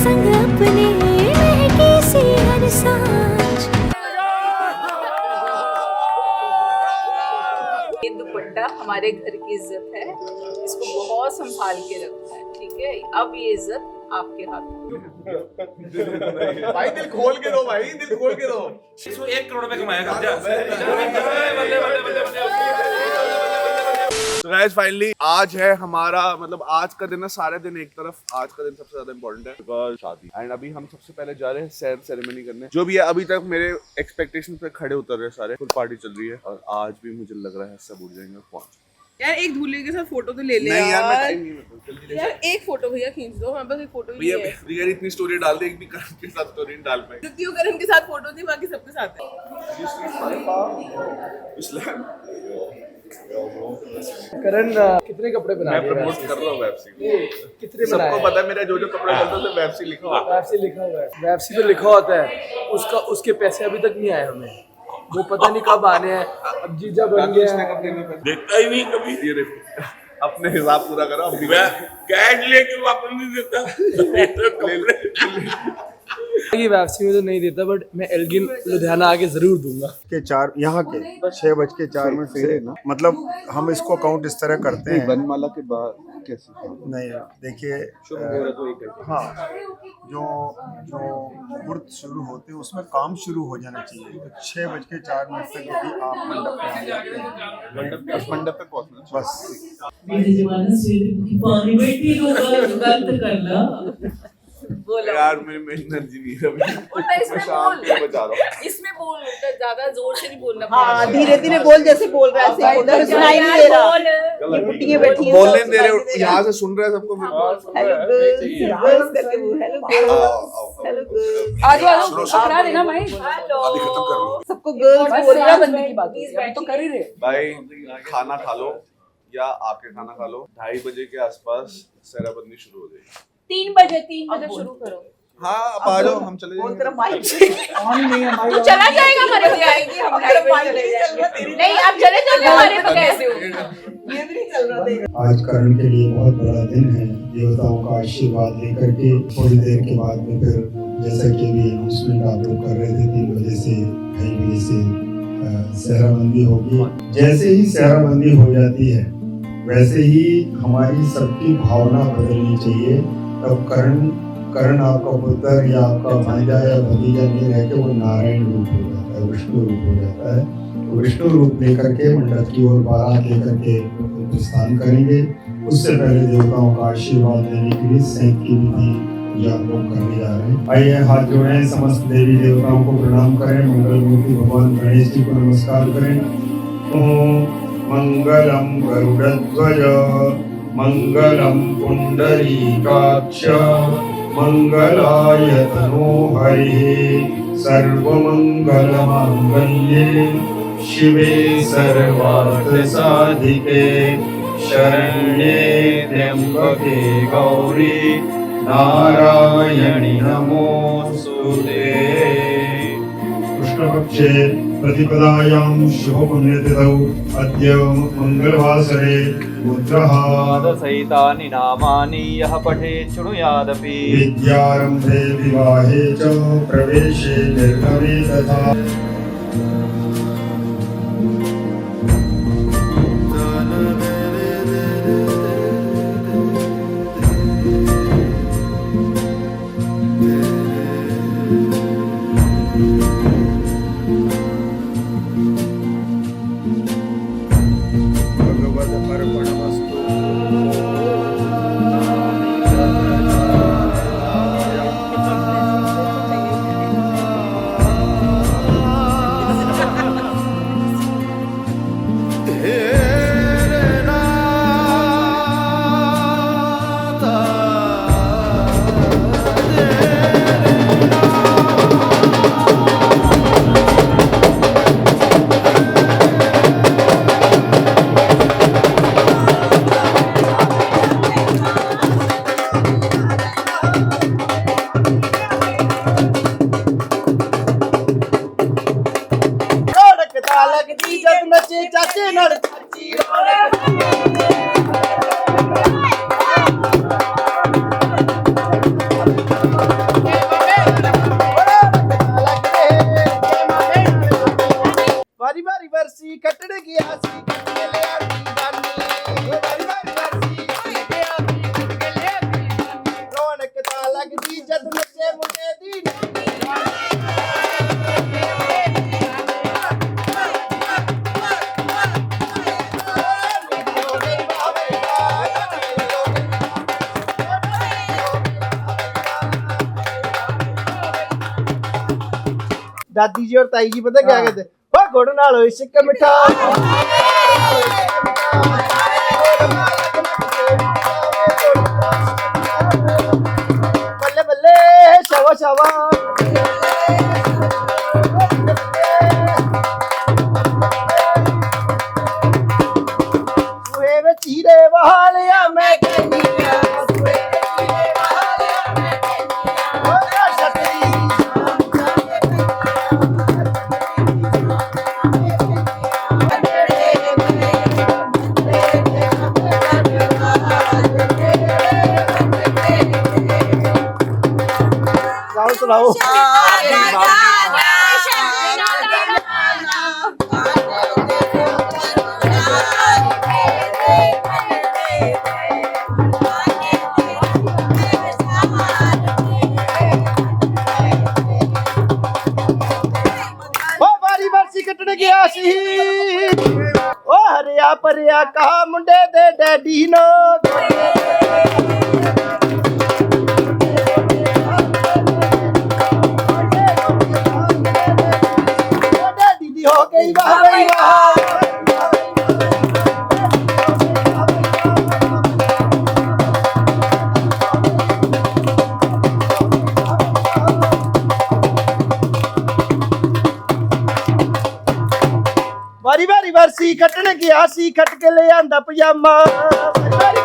संग अपने महकी सी हर सांझ। ये दुपट्टा हमारे घर की इज्जत है, इसको बहुत संभाल के रखना है, ठीक है। अब ये इज्जत आपके हाथ में। भाई दिल खोल के दो, भाई दिल खोल के दो। 101 करोड़ रुपए कमाएगा। तो गाइस फाइनली आज है हमारा, मतलब आज का दिन है, सारे दिन एक तरफ, आज का दिन सबसे ज्यादा इंपॉर्टेंट है बिकॉज शादी। एंड अभी हम सबसे पहले जा रहे हैं सैर सेरेमनी करने। जो भी है अभी तक मेरे एक्सपेक्टेशन पे खड़े उतर रहे सारे, फुल पार्टी चल रही है और आज भी मुझे लग रहा है सब उड़ जाएंगे और पहुंच। यार एक दूल्हे के साथ फोटो तो ले ले नहीं यार, मैं टाइम नहीं मिलता, जल्दी ले। यार एक फोटो भैया खींच दो, हमारे पास एक फोटो ही भैया है। भैया इतनी स्टोरी डाल दे, एक भी करण के साथ स्टोरी नहीं डाल पाए। क्यों करण के साथ फोटो थी, बाकी सबके साथ है। करण कितने कपड़े बना मैं प्रमोट कर रहा हूँ वेब सीरीज। कितने सबको पता है मेरा जो जो कपड़ा चलता है वेब सीरीज लिखा हुआ है। वेब सीरीज लिखा हुआ है, वेब सीरीज पे लिखा होता है उसका, उसके पैसे अभी तक नहीं आए हमें, वो पता नहीं कब आने हैं। अब जीजा बन गया है, देखता ही नहीं कभी। ये देखो अपने हिसाब पूरा करो। अब मैं कैश लेके वापस नहीं देता। ये वेब सीरीज में तो नहीं देता, बट मैं एल्गिन लुधियाना आके जरूर दूंगा। के 4 यहाँ के 6:04 में फेरे ना, मतलब हम इसको काउंट इस तरह करते हैं। वनमाला के बाद कैसे? नहीं देखिए, हाँ जो जो मुहूर्त शुरू होते हैं उसमें काम शुरू हो जाना चाहिए। तो 6:04 तक यदि आप मंडप पे आ जाते हैं, मंडप पे पहुंचना बस। मेरे जमाना से पानी बैठी गलत करना। यार मेरी एनर्जी नहीं है अभी। इसमें शाम के बचा रहा हूँ। इसमें बोल, ज्यादा जोर से नहीं बोलना। हाँ धीरे धीरे बोल, जैसे बोल रहा है ऐसे उधर सुनाई नहीं दे रहा। ये बुटियां बैठी हैं, बोलने सब दे रहे हो, सुनाई नहीं दे रहा। यहाँ से सुन रहे हैं सबको। हेलो गर्ल्स करके बोल, हेलो गर्ल्स, हेलो गर्ल्स। आजो आजो पकड़ा देना भाई। हेलो सबको गर्ल्स बोल रहा है। बंदे की बात है, तो कर ही रहे। भाई खाना खा लो या आके खाना खा लो। 2:30 बजे के आसपास सेराबंदी शुरू हो जाएगी। 3 बजे शुरू करो। हाँ अब आ जाओ, हम चले बोल जाएंगे। तेरा माइक ऑन नहीं है, तू चला जाएगा हमारे पे आएगी, हम तेरा माइक नहीं चल रहा, तेरी नहीं आप चले जाओगे हमारे पे कैसे हो। ये भी नहीं चल रहा देख। आज करण के लिए बहुत बड़ा दिन है। देवताओं का आशीर्वाद लेकर के थोड़ी देर के बाद में फिर, जैसा कि अभी अनाउंसमेंट आप लोग कर रहे थे, 3 बजे से 2:30 बजे से सेहराबंदी होगी। जैसे ही सेहराबंदी हो जाती है वैसे ही हमारी सबकी भावना बदलनी चाहिए। तब करण आपका पुत्र या आपका भांजा या भतीजा नहीं रह के वो नारायण रूप हो जाता है, विष्णु रूप हो जाता है। तो विष्णु रूप लेकर के मंडप की ओर बारात लेकर के प्रस्थान करेंगे। उससे पहले देवताओं का आशीर्वाद लेने के लिए सैंत की विधि या लोग करने जा रहे हैं। आइए हाथ जोड़ें, समस्त देवी देवताओं को प्रणाम करें, मंगल मूर्ति भगवान गणेश जी को नमस्कार करें। ओम मंगलम गरुड़ध्वज मंगलम पुंडरीकाक्ष मंगलाय तनोहरि सर्वमंगल मांगल्ये शिवे सर्वार्थ साधिके शरण्ये त्र्यंबके गौरी नारायणि नमोस्तुते। कृष्णपक्षे प्रतिपदायां शुभपुण्यतिथौ अद्य मंगलवासरे मुद्रः सहितानि नामानि यः पठेत् शृणुयादपि। विद्यारम्भे विवाहे च प्रवेशे निर्गमे तथा। दादी जी और ताई जी पता क्या कहते, ओ गुड़ नाल होई सिक्का मिठा, बल्ले बल्ले शावा शावा, सुहे वे चीरे वालिया मैं कहनिया, सुनाओ बारी बरसी कटने गया सी, ओ हरिया परिया कहा मुंडे दे डैडी नो, हो गई वाह गई वाह, वारी वारी बरसी कटने गया सी, कट के ले आंदा पजामा, वारी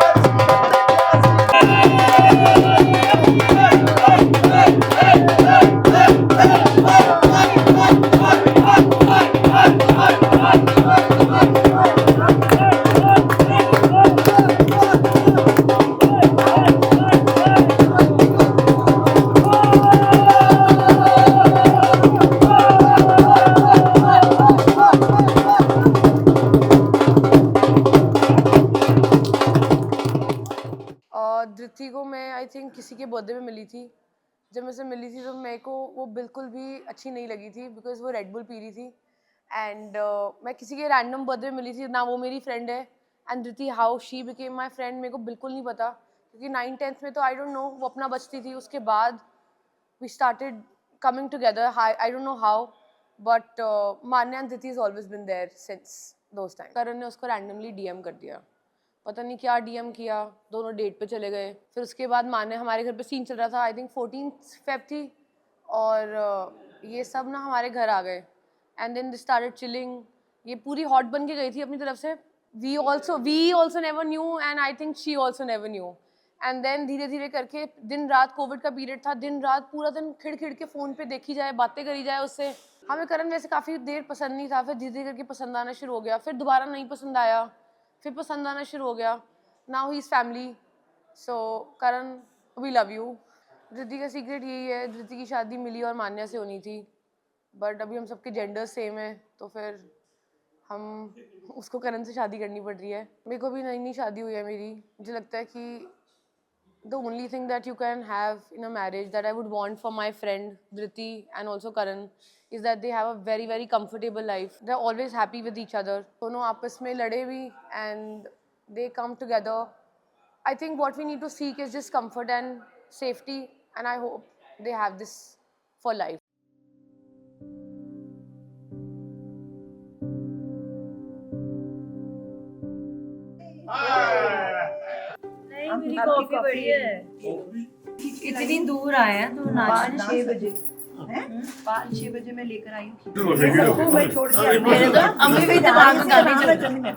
धृति को मैं आई थिंक किसी के बर्थडे में मिली थी। जब मैं उसे मिली थी तो मेरे को वो बिल्कुल भी अच्छी नहीं लगी थी बिकॉज वो रेड बुल पी रही थी एंड मैं किसी के रैंडम बर्थडे में मिली थी ना, वो मेरी फ्रेंड है and Dhriti how she became my friend मेरे को बिल्कुल नहीं पता क्योंकि 9th-10th में तो आई डोंट नो वो अपना बचती थी। उसके बाद we started coming together, I don't know how but Manya and Dhriti is always been there since those time. Karan ने उसको रैंडमली डीएम कर दिया, पता नहीं क्या डीएम किया, दोनों डेट पे चले गए। फिर उसके बाद माने हमारे घर पे सीन चल रहा था, आई थिंक 14th Feb थी और ये सब ना हमारे घर आ गए and then they started chilling. ये पूरी हॉट बन के गई थी अपनी तरफ से। We also never knew and I think she also never knew and then धीरे धीरे करके दिन रात, कोविड का पीरियड था, दिन रात पूरा दिन खिड़ खिड़ के फ़ोन पे देखी जाए, बातें करी जाए उससे। हमें करण वैसे काफ़ी देर पसंद नहीं था, फिर धीरे धीरे करके पसंद आना शुरू हो गया, फिर दोबारा नहीं पसंद आया, फिर पसंद आना शुरू हो गया। Now he is family, so Karan we love you. Dhriti का सीक्रेट यही है, धृति की शादी मिली और मान्या से होनी थी बट अभी हम सबके जेंडर सेम है तो फिर हम उसको करण से शादी करनी पड़ रही है। मेरे को भी नई शादी हुई है मेरी। मुझे लगता है कि the only thing that you can have in a marriage that I would want for my friend Dhriti and also Karan is that they have a very very comfortable life. They're always happy with each other. दोनों आपस में लड़े भी and they come together. I think what we need to seek is just comfort and safety and I hope they have this for life. मेरी coffee बड़ी है, इतनी दूर आए हैं तो 5-6 बजे 5-6 बजे मैं लेकर आई हूँ। मैं छोड़ के मेरे तो अम्मी भी दिमाग में गाली चल रही है।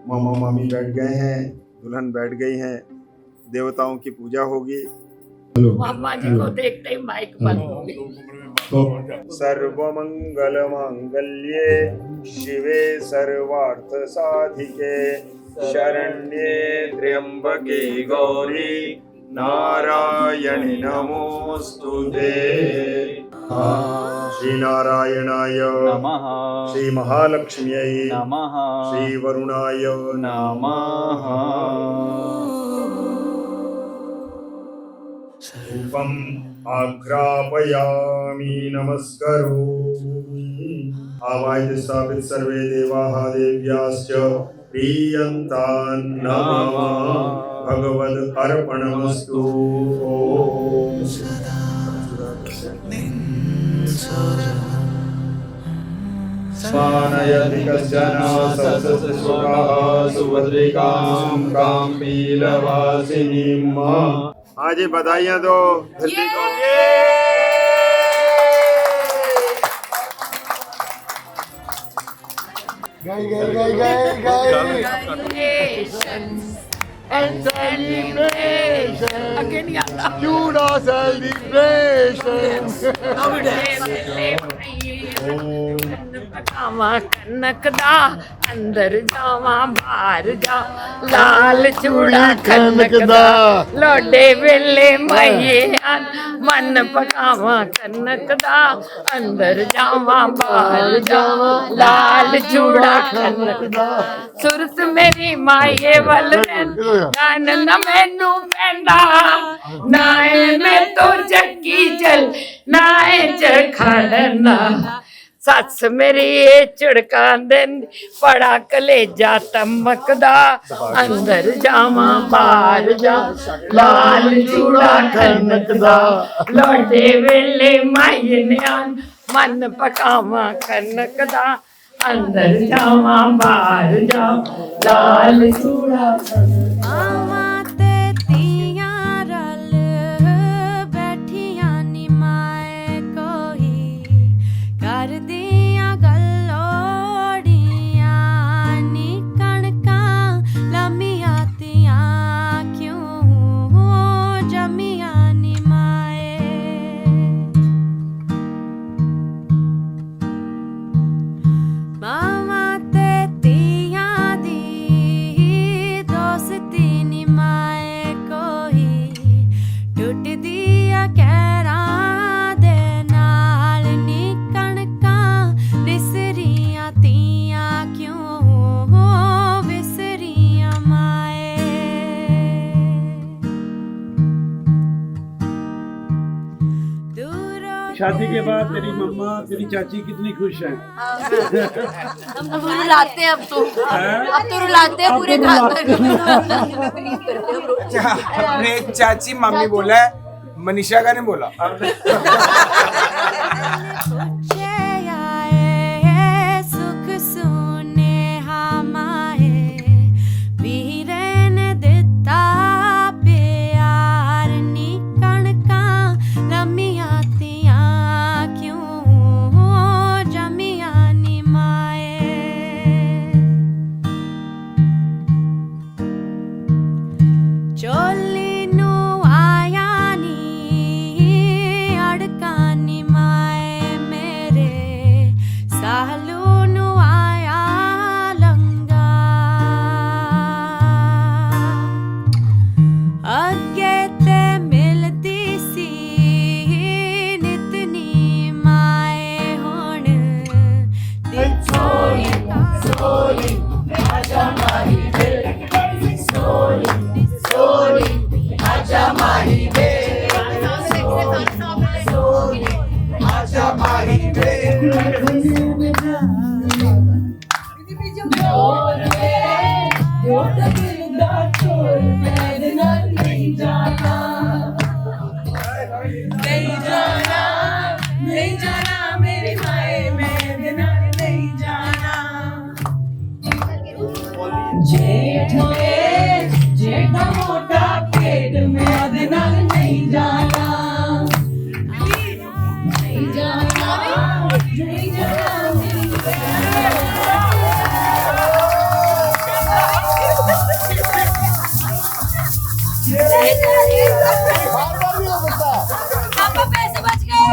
मामा मामी बैठ गए हैं, दुल्हन बैठ गई हैं, देवताओं की पूजा होगी। मामा जी को देखते ही माइक बंद हो गई। सर्वमंगल मांगल्ये शिवे सर्वार्थ साधिके शरण्ये त्र्यंबके गौरी नारायणि नमोस्तुते। श्री नारायणाय नमः, श्री महालक्ष्म्यै नमः, श्री वरुणाय नमः। रूपम् आघ्रापयामि नमस्करोमि। आवाह्य स्थापित सर्वे देवाः देव्याश्च प्रीयन्तान्नमः भगवद् अर्पणमस्तु। ओम स्मानयति कश्चन सत्सुखः सुभद्रिकां कां वीरवासिनीम्। आज बधाइयाँ दो धरती को। And celebration. Again, Juda celebration. ਪਕਾਵਾਂ ਕਨਕ ਦਾ ਅੰਦਰ ਜਾਵਾਂ ਬਾਹਰ ਜਾ ਲਾਲ ਚੂੜਾ ਕਨਕ ਦਾ ਲੋਡੇ ਵੇਲੇ ਮਈਏ ਮਨ ਪਕਾਵਾਂ ਕਨਕ ਦਾ ਅੰਦਰ ਜਾਵਾਂ ਬਾਹਰ ਜਾਵਾਂ ਲਾਲ ਚੂੜਾ ਕਨਕ ਦਾ ਸੁਰਤ ਮੇਰੀ ਮਾਏ ਵੱਲ ਗਾਨ ਨਾ ਮੈਨੂੰ ਪੈਂਦਾ ਨਾਏ ਮੈਂ ਤੋ ਜੱਗੀ ਚਲ ਨਾਏ ਚ ਖੜਨਾ ਸੱਸ ਮੇਰੀ ਝੜਕਾਂ ਦਿੰਦੀ ਬੜਾ ਕਲੇਜਾ ਤਮਕਦਾ ਅੰਦਰ ਜਾਵਾਂ ਬਾਹਰ ਜਾ ਲਾਲ ਚੂੜਾ ਕਣਕ ਦਾ ਲੋਡੇ ਵੇਲੇ ਮਾਈ ਨਿਆਣ ਮਨ ਪਕਾਵਾਂ ਕਣਕ ਦਾ ਅੰਦਰ ਜਾਵਾਂ ਬਾਹਰ ਜਾ ਲਾਲ ਚੂੜਾ शादी के बाद तेरी मम्मा तेरी चाची कितनी खुश है? हम तो रुलाते हैं अब तो रुलाते हैं पूरे खानदान अपने चाची मम्मी बोला है, मनीषा का नहीं बोला। पैसे बच गए।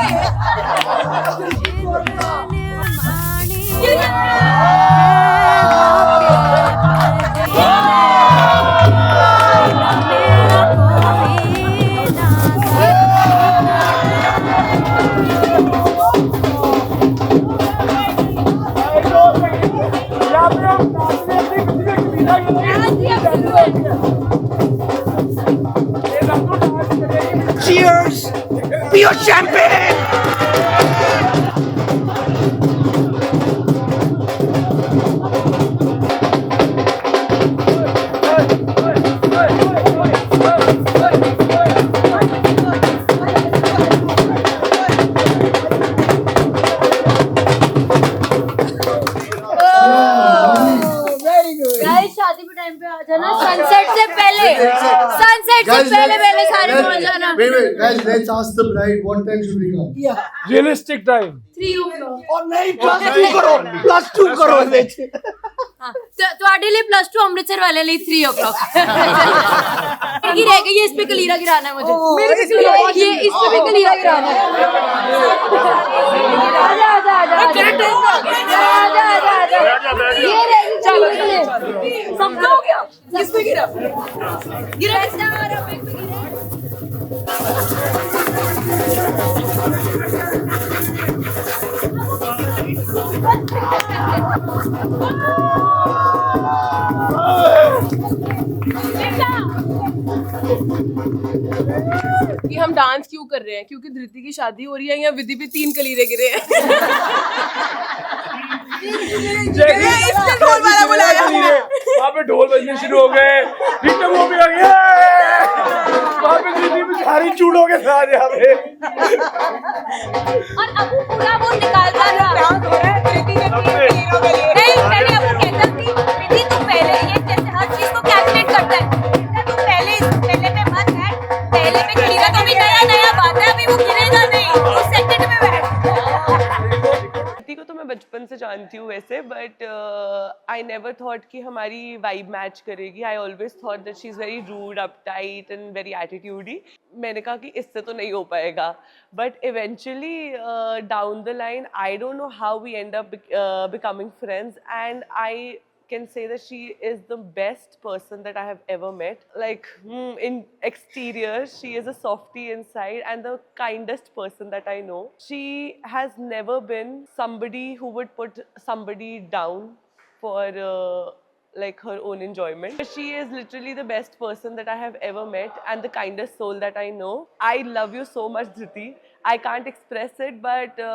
Cheers! Pure champagne! गाइस शादी के टाइम पे आ जाना, सनसेट से पहले सारे पहुंच जाना। Wait, guys, let's ask the bride what time should we come? Realistic time. 3 o'clock। और नहीं +2 करो ਤੁਹਾਡੇ ਲਈ +2, अमृतसर वाले लिए 3 o'clock। मेरी रह गई है, इस पे कलीरा गिराना है मुझे। मेरे पे ये इस पे कलीरा गिराना है। आजा ये रह गई, चलो सबका हो गया। किस पे गिरा स्टार पे गिरा। कि हम डांस क्यों कर रहे हैं, क्योंकि धृति की शादी हो रही है, या विधि पे 3 कलीरे गिरे हैं। इसने ढोल वाला बुलाया, वहाँ पे ढोल बजने शुरू हो गए, रिटम वो भी आ गया, वहाँ पे दीदी बिचारी चूड़ों के साथ यहाँ पे। और अबू पूरा वो निकालता था। नहीं पहले अबू कहता थी विधि तू पहले ये जैसे हर चीज को कैलकुलेट करता है, तू पहले पे मत बैठ, पहले पे गिरेगा तो अभी नया बात है, अभी वो गिरेगा नहीं, वो सेकंड में बैठ। को तो मैं बचपन से जानती हूँ वैसे, बट आई नेवर थॉट कि हमारी वाइब मैच करेगी। I always thought that she is very rude, uptight and very attitudey. मैंने कहा कि इससे तो नहीं हो पाएगा, but eventually down the line I don't know how we end up becoming friends, and I can say that she is the best person that I have ever met. Like in exterior, she is a softie inside and the kindest person that I know. She has never been somebody who would put somebody down for like her own enjoyment. She is literally the best person that I have ever met and the kindest soul that I know. I love you so much, Dhriti. I can't express it, but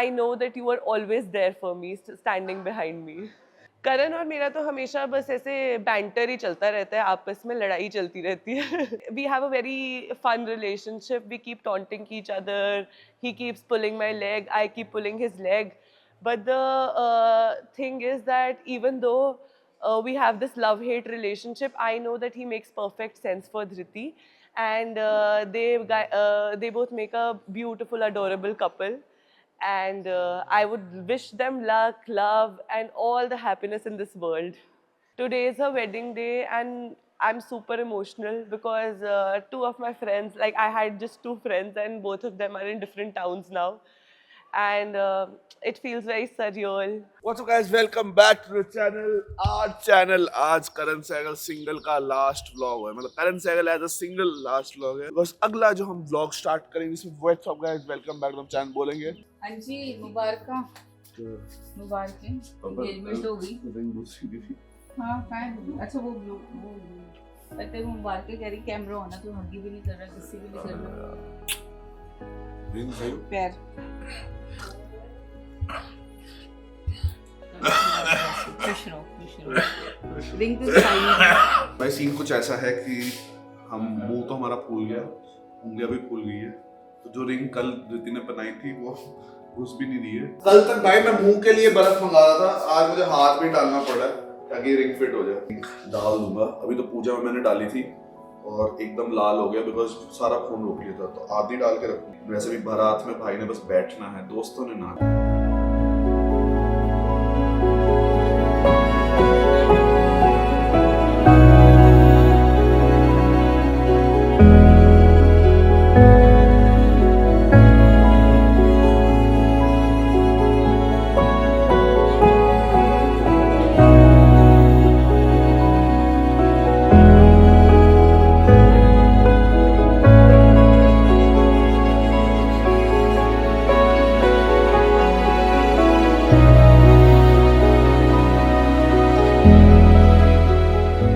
I know that you are always there for me, standing behind me. करण और मेरा तो हमेशा बस ऐसे banter ही चलता रहता है, आपस में लड़ाई चलती रहती है। We have a very fun relationship, we keep taunting each other, he keeps pulling my leg, I keep pulling his leg, but the thing is that even though we have this love-hate relationship, I know that he makes perfect sense for Dhriti, and they both make a beautiful, adorable couple. And I would wish them luck, love, and all the happiness in this world. Today is her wedding day, and I'm super emotional because 2 of my friends, like I had just 2 friends, and both of them are in different towns now, and it feels very surreal. What's up guys, welcome back to the channel, our channel. आज Karan Sehgal single का last vlog है, मतलब Karan Sehgal as a single last vlog है। बस अगला जो हम vlog start करेंगे इसमें what's up guys, welcome back to the channel बोलेंगे। हाँ जी, मुबारक एंगेजमेंट हो गई। हाँ फाइन। अच्छा वो पता है मुबारक कह रही, कैमरा ऑन है तो हगी भी नहीं कर रहा, किसी भी नहीं कर रहा। पैर रिंग तो भाई सीन कुछ ऐसा है कि हम मुंह तो हमारा फूल गया, उंगलियां भी फूल गई है, तो जो रिंग कल धृति ने बनाई थी वो घुस भी नहीं रही है। कल तक भाई मैं मुंह के लिए बर्फ मंगा रहा था, आज मुझे हाथ भी डालना पड़ा है ताकि रिंग फिट हो जाए। डाल दूंगा, अभी तो पूजा में मैंने डाली थी और एकदम लाल हो गया बिकॉज सारा खून रोक लिया था, तो आधी डाल के रखूँ। वैसे भी बारात में भाई ने बस बैठना है, दोस्तों ने ना।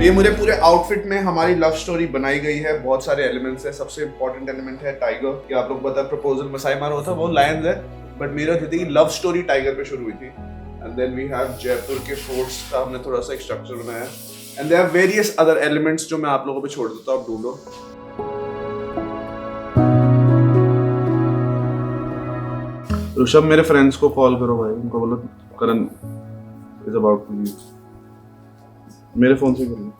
ये मुझे पूरे आउटफिट में हमारी लव स्टोरी बनाई गई है, बहुत सारे एलिमेंट्स है। सबसे इंपॉर्टेंट एलिमेंट है टाइगर, कि आप लोग पता है प्रपोजल में साई मारा था वो लायंस है, बट मेरा धृति की लव स्टोरी टाइगर पे शुरू हुई थी। And then we have Jaipur के फोर्ट्स का हमने थोड़ा सा एक स्ट्रक्चर बनाया, and there are various other elements जो मैं आप लोगों पे छोड़ देता हूँ, आप ढूंढो। ऋषभ मेरे फ्रेंड्स को कॉल करो भाई, उनको बोलो करण इज अबाउट टू लीव। मेरे फोन से करूँ।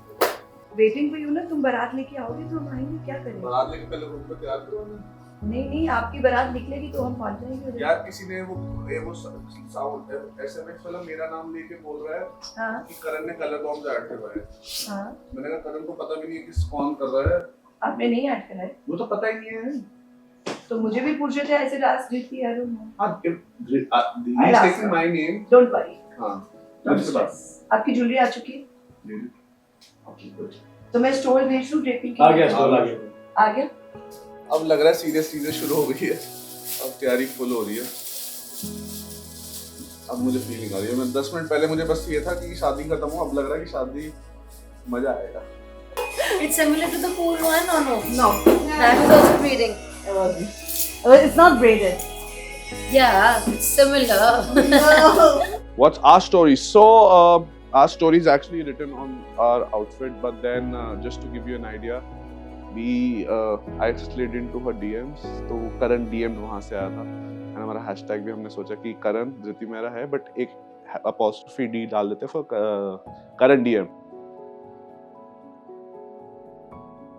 वेटिंग पे हूँ ना, तुम बारात लेके आओगे तो हम आएंगे, क्या करें? बारात लेके पहले रूम पे तैयार करो ना। नहीं, आपकी बारात निकलेगी तो हम पहुंच जाएंगे। यार किसी ने वो साउंड एसएमएस वाला मेरा नाम लेके बोल रहा है हाँ कि करण ने कलर बॉम्ब ऐड करवाए। हाँ, मैंने कहा करण को पता भी नहीं है किस कौन कर रहा है। आपने नहीं ऐड करा है वो तो पता ही नहीं है। तो मुझे भी पूछ रहे थे ऐसे लास्ट जीती यार। हाँ, he is taking my name. Don't worry. हाँ, आपकी ज्वेलरी आ चुकी है? तो मैं स्टोर भेज दूं ड्रेपिंग की? आ गया स्टोर आ गया। अब लग रहा है सीरियस चीजें शुरू हो गई है। अब तैयारी फुल हो रही है। अब मुझे फीलिंग आ रही है। मैं 10 मिनट पहले मुझे बस ये था कि शादी खत्म हो, अब लग रहा है कि शादी मजा आएगा। It's similar to the pool one or no? No. That is also braiding. It's not braided. Yeah, it's similar. What's our story? So, our story is actually written on our outfit, but then just to give you an idea, I slid into her DMs. तो करण DM वहाँ से आया था, और हमारा hashtag भी हमने सोचा कि करण धृति मेहरा है, बट एक अपॉस्ट्रोफी डी डाल देते फॉर करण DM।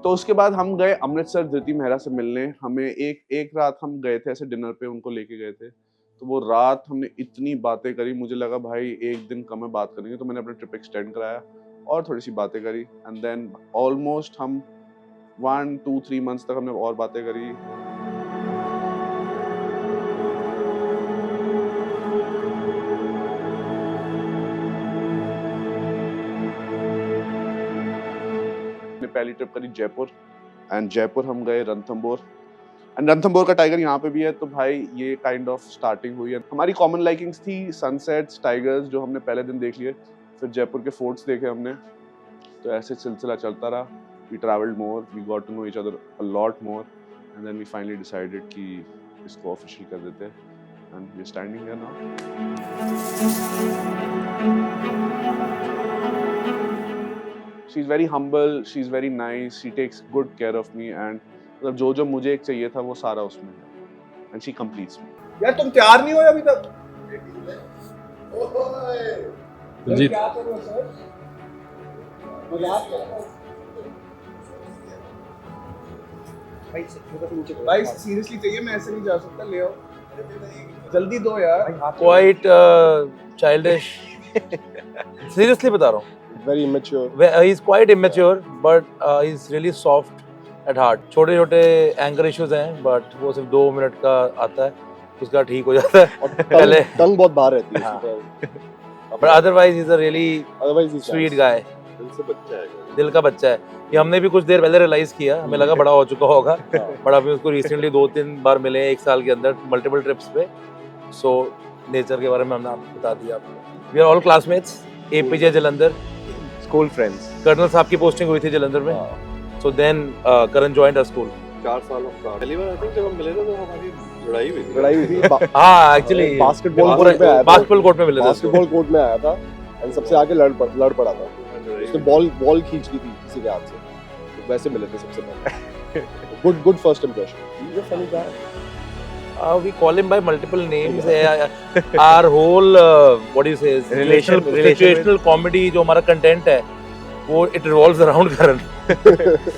तो उसके बाद हम गए अमृतसर धृति मेहरा से मिलने। हमें एक रात हम गए थे ऐसे डिनर पे, उनको लेके गए थे। तो वो रात हमने इतनी बातें करी, मुझे लगा भाई एक दिन कम है बात करेंगे, तो मैंने अपना ट्रिप एक्सटेंड कराया और थोड़ी सी बातें करी। एंड देन ऑलमोस्ट हम 1, 2, 3 मंथ्स तक हमने और बातें करी। हमने पहली ट्रिप करी जयपुर, एंड जयपुर हम गए रणथंभौर, एंड रणथंभौर का टाइगर यहाँ पे भी है। तो भाई ये काइंड ऑफ स्टार्टिंग हुई है। हमारी कॉमन लाइकिंग्स थी सनसेट्स, टाइगर्स, जो हमने पहले दिन देख लिए। फिर जयपुर के फोर्ट्स देखे हमने। तो ऐसे सिलसिला चलता रहा। We traveled more, we got to know each other a lot more, and then we finally decided कि इसको official कर देते हैं, and we're standing here now. She's very humble, she's very nice, she takes good care of me, and मतलब जो मुझे एक चाहिए था वो सारा उसमें है, and she completes me. यार तुम तैयार नहीं हो अभी तक? दिलजीत क्या कर रहे हो सर? मजाक कर रहे हो? भाई सीरियसली चाहिए, मैं ऐसे नहीं जा सकता, ले आओ जल्दी दो यार। क्वाइट चाइल्डिश सीरियसली बता रहा हूँ, very immature. He is quite immature but he is really soft at heart. छोटे छोटे एंगर इश्यूज हैं बट वो सिर्फ 2 मिनट का आता है, उसका ठीक हो जाता है। पहले टंग बहुत बाहर रहती है, but otherwise he is a really sweet guy. दिल का बच्चा है। ये हमने भी कुछ देर पहले रियलाइज किया, हमें लगा बड़ा हो चुका होगा, बट अभी उसको रिसेंटली 2-3 बार मिले 1 साल के अंदर मल्टीपल ट्रिप्स पे। सो नेचर के बारे में हमने आपको बता दिया। We are all classmates, APJ Jalandhar, school friends. Colonel साहब की पोस्टिंग हुई थी जलंधर में। So then Karan joined our school. 4 सालों का पहली बार आई थिंक जब हम मिले थे तो हमारी लड़ाई हुई थी। हाँ एक्चुअली बास्केटबॉल कोर्ट में आया था। बास्केटबॉल कोर्ट में मिले थे। बास्केटबॉल कोर्ट में आया था एंड सबसे आगे लड़ पड़ा था। उसने बॉल खींच ली थी किसी के हाथ से, तो वैसे मिले थे सबसे पहले। Good first impression. He is a funny guy. We call him by multiple names. Our whole what do you say situational comedy जो हमारा content है वो it revolves around Karan.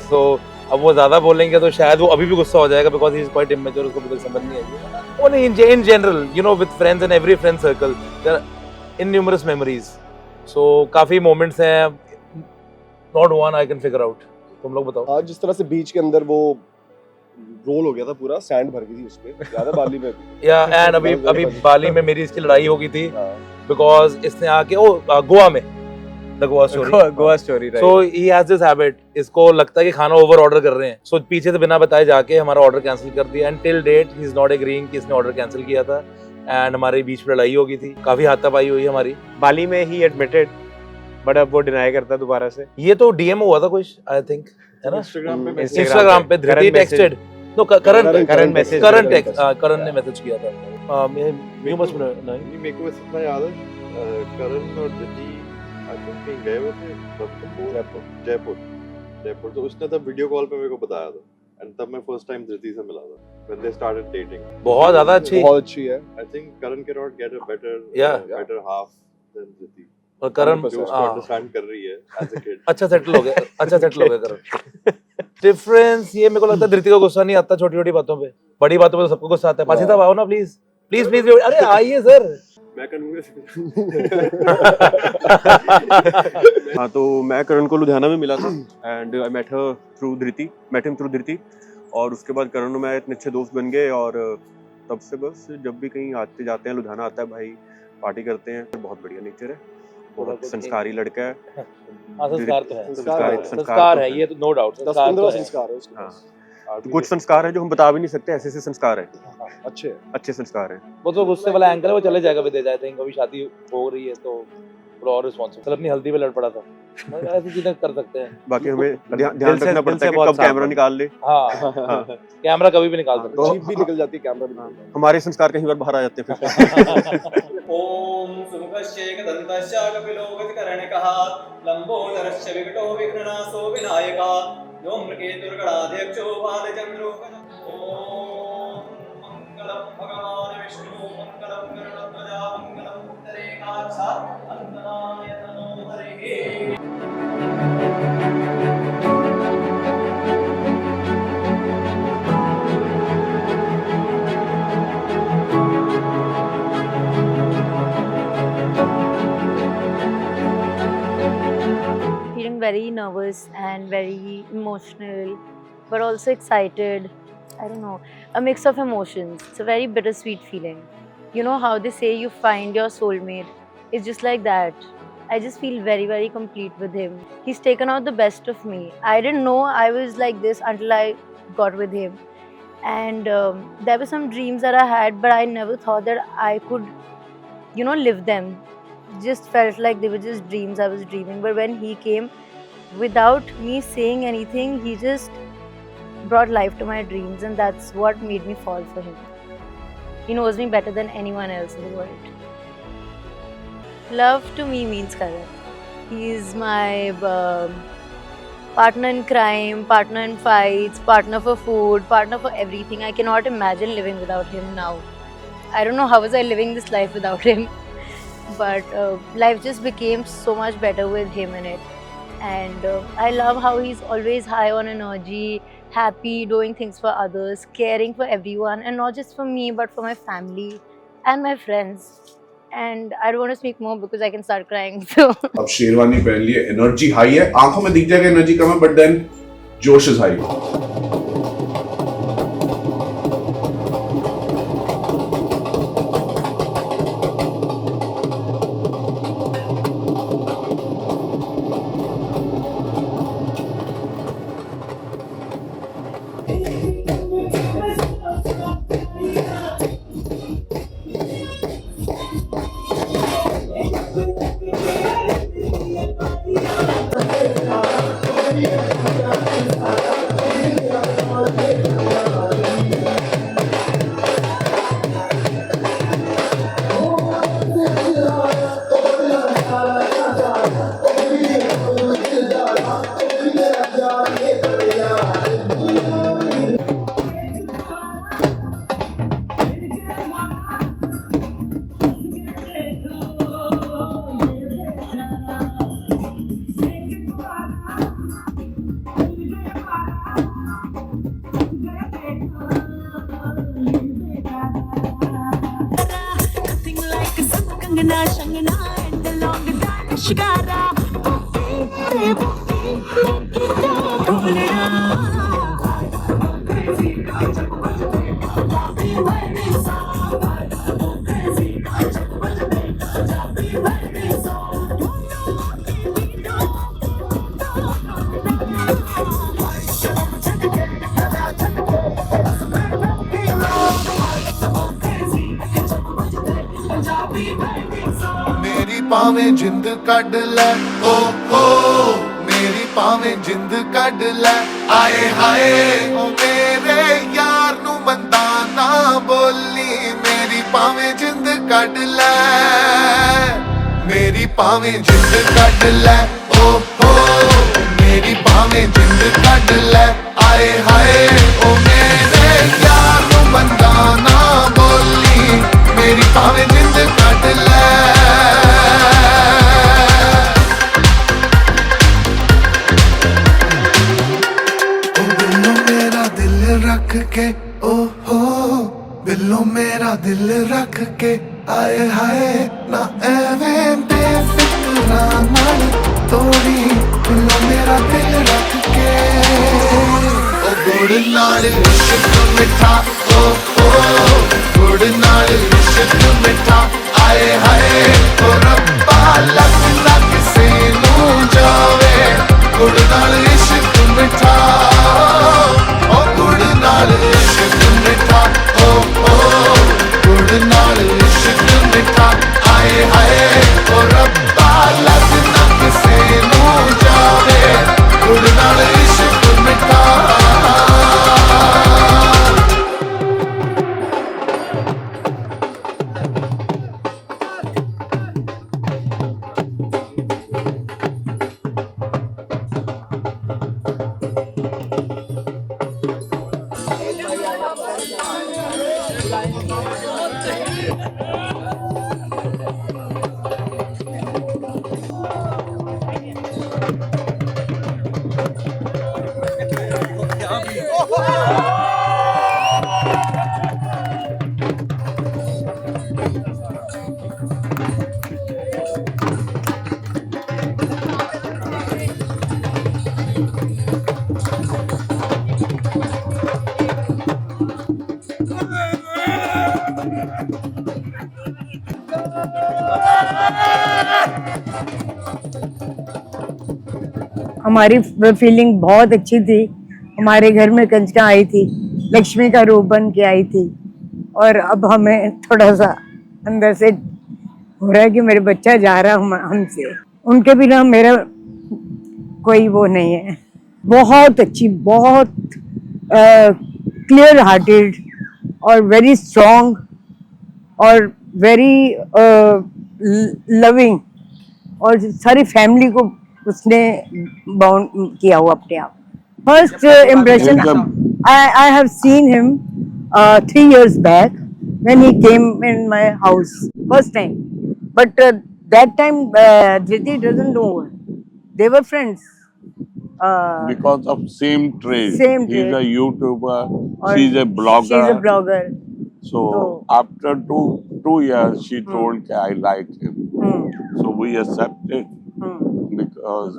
So अब वो ज्यादा बोलेंगे तो शायद वो अभी भी गुस्सा हो जाएगा because he is quite immature, उसको भी कुछ समझ नहीं आएगी। वो नहीं, in general you know with friends and every friend circle there are innumerous memories. So काफी moments हैं, not one I can figure out. तुम लोग बताओ। हाँ, जिस तरह से बीच के अंदर वो रोल हो गया था, पूरा सैंड भर गई थी उसपे, याद है बाली में? या एंड अभी बाली में मेरी इसकी लड़ाई हो गई थी बिकॉज इसने आके गोवा में the Goa story right. So he has this habit, इसको लगता है कि खाना ओवर ऑर्डर कर रहे हैं, सो पीछे से बिना बताए जाके हमारा ऑर्डर कैंसिल कर दिया and till date he is not agreeing कि इसने ऑर्डर कैंसिल किया था एंड हमारे बीच में लड़ाई हो गई थी, काफी हाथापाई हुई हमारी। बाली में ही एडमिटेड बट अब वो डिनाई करता है दोबारा से। ये तो डीएम हुआ था कुछ आई थिंक, है ना? इंस्टाग्राम पे धृति टेक्स्टेड नो करण ने मैसेज किया था। यू मस्ट नहीं, मेरे को इतना याद है करण और धृति आई थिंक कहीं गए हुए थे जयपुर। तो उसने तब वीडियो कॉल पे मेरे को बताया था एंड तब मैं फर्स्ट टाइम धृति से मिला था when they started dating। बहुत ज्यादा अच्छी है। I think Karan cannot get a better half than Dhruti। और करण जो उसको अंडरस्टैंड कर रही है एज अ किड। अच्छा सेटल हो गया करण। डिफरेंस ये मेरे को लगता है धृति को गुस्सा नहीं आता छोटी छोटी बातों पे, बड़ी बातों पे तो सबको गुस्सा आता है। पासी साहब आओ ना प्लीज प्लीज प्लीज, अरे आइए सर। मैं करूँगा। हाँ, तो मैं करण को लुधियाना में मिला था and I met him through Dhriti, और उसके बाद करण और मैं इतने अच्छे दोस्त बन गए, और तब से बस जब भी कहीं आते जाते हैं, लुधियाना आता है भाई, पार्टी करते हैं। बहुत बढ़िया नेचर है, बहुत संस्कारी लड़का है। संस्कार तो है, संस्कार है, ये तो नो डाउट संस्कार है। हाँ, तो कुछ संस्कार है जो हम बता भी नहीं सकते, ऐसे ऐसे संस्कार है, अच्छे संस्कार हैं। वो तो गुस्से वाला एंकर है, वो चले जाएगा विदेश। आई थिंक अभी शादी हो रही है तो थोड़ा और रिस्पॉन्सिबल, अपनी हल्दी पे लड़ पड़ा था। ऐसी चीजें कर सकते हैं, बाकी हमें ध्यान रखना पड़ता है कि कब कैमरा निकाल ले। हाँ, कैमरा कभी भी निकाल सकते हैं, जीप भी निकल जाती है, कैमरा भी निकल जाता है। हमारे संस्कार कहीं बार बाहर आ जाते हैं फिर। ओम सुमुखश्चैक दन्तश्च कपिलो गतिकर्णिकः लंबोदरश्च विकटो विघ्ननाशो विनायकः धूम्रकेतुर्गणाध्यक्षो बालचन्द्रो ओम मंगलम भगवान विष्णु मंगलम गरुड़ध्वजा मंगलम उत्तरेकाक्षा अंतराय तनो हरिः। Feeling very nervous and very emotional, but also excited. I don't know, a mix of emotions. It's a very bittersweet feeling. You know how they say you find your soulmate? It's just like that. I just feel very, very complete with him. He's taken out the best of me. I didn't know I was like this until I got with him. And there were some dreams that I had, but I never thought that I could, live them. Just felt like they were just dreams I was dreaming. But when he came, without me saying anything, he just brought life to my dreams, and that's what made me fall for him. He knows me better than anyone else in the world. Love to me means Karan. He is my partner in crime, partner in fights, partner for food, partner for everything. I cannot imagine living without him now. I don't know how was I living this life without him. But life just became so much better with him in it. And I love how he's always high on energy, happy, doing things for others, caring for everyone, and not just for me, but for my family and my friends. And I don't want to speak more because I can start crying. So अब शेरवानी पहन लिए, energy high है, आंखों में दिख जाएगा energy कम है, but then जोश इज हाई। मेरी पावे जिंद कड ले ओ हो, मेरी पावे जिंद कड ले आए हाय ओ मेरे यार नू बंदा ना बोली मेरी पावे जिंद कड ले मेरी पावे जिंद कड ले ओ हो मेरी पावे जिंद कड ले आए हाय ओ मेरे यार नू बंदा ना बोली मेरी पावे जिंद कड ले रख के ओ हो बिल्लो मेरा दिल रख के आए हाय ना एवें बेफिक्रा नाल तोड़ी बिल्लो मेरा दिल रख के ओ गुड़ नाल इश्क मिठा ओ गुड़ नाल इश्क मिठा आए हाय ओ रब्बा लग लग से नू जावे गुड़ नाल इश्क मिठा ओ गुड़ नाल इश्क मिठा ओ गुड़ नाल इश्क मिठा आए हाय ओ रब्बा लग लग से नू जावे गुड़ नाल इश्क मिठा हमारी फीलिंग बहुत अच्छी थी। हमारे घर में कंजका आई थी, लक्ष्मी का रूप बन के आई थी, और अब हमें थोड़ा सा अंदर से हो रहा है कि मेरे बच्चा जा रहा है हमसे। उनके बिना मेरा कोई वो नहीं है। बहुत अच्छी, बहुत क्लियर हार्टेड और वेरी स्ट्रॉन्ग और वेरी लविंग, और सारी फैमिली को उसने बाउंड किया हुआ अपने आप। First impression, I have seen him 3 years back when he came in my house first time, but that time Dhriti doesn't know her. They were friends. Because of same trade. Same He's trade. a YouTuber. और She's a blogger. She's a blogger. So after two years, she told that I like him. So we accepted because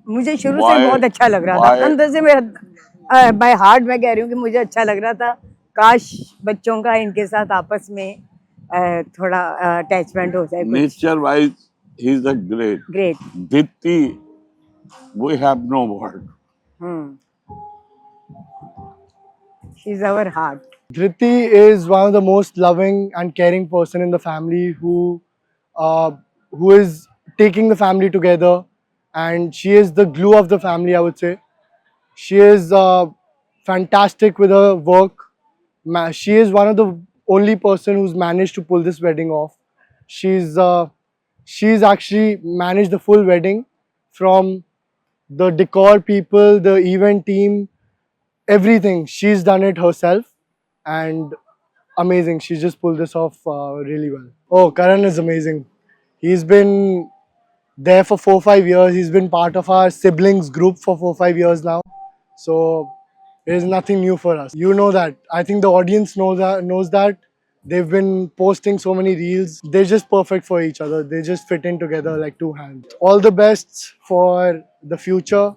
मुझे शुरू से बहुत अच्छा लग रहा था। अंदर से मेरा बाय हार्ट मैं कह रही हूँ कि मुझे अच्छा लग रहा था। काश बच्चों का इनके साथ आपस में थोड़ा अटैचमेंट हो जाए। nature wise, he's a great. Dhriti, we have no word. She's our heart. Dhriti is one of the most loving and caring person in the family who is taking the family together, and she is the glue of the family, I would say. She is fantastic with her work. She is one of the only person who's managed to pull this wedding off. She's actually managed the full wedding, from the decor people, the event team, everything. She's done it herself, and amazing. She just pulled this off really well. Oh, Karan is amazing. He's been there for 4-5 years. He's been part of our siblings group for 4-5 years now. So it is nothing new for us. You know that. I think the audience knows that. They've been posting so many reels. They're just perfect for each other. They just fit in together like two hands. All the best for the future,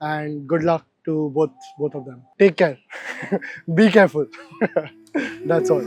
and good luck to both of them. Take care. Be careful. That's all.